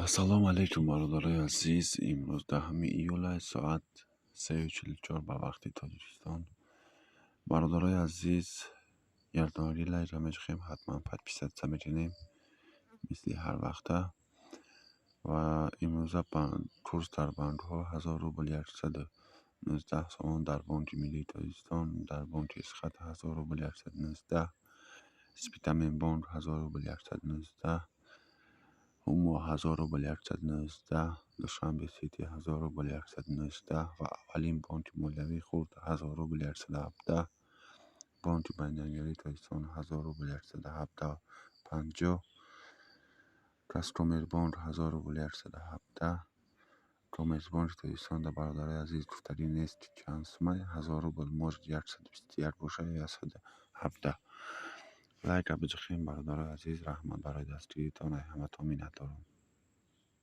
السلام علیکم برادرای عزیز. امروز 10 ساعت 3:44 به وقت تاجیکستان. برادرای عزیز یردناری لایجا میخوایم حتما подписаться میکنیم مثل هر وقته. و امروز کورس در بانک ها 1000 روبل 119 سوم در بانک ملی تاجیکستان، در بانک اسخط 1000 روبل 119، سپیتامین بانک 1000 روبل 119، همو 1000 روبل 119، دوشنبه سیتی 1000 روبل 119 و اولین بانک مولوی خورد 1000 روبل 117، بانک بین‌المللی تاجیکستان 1000 روبل 117.50، کستومر بانک 1000 روبل 117، کامرس بانک تاجیکستان در برادرای عزیز گفتاری نیست که چند سومه 1000 روبل مزد 121 باشه 117. لایک بجخیم برادرای عزیز، رحمت برای دستگیریتان، همتان می‌نتارم.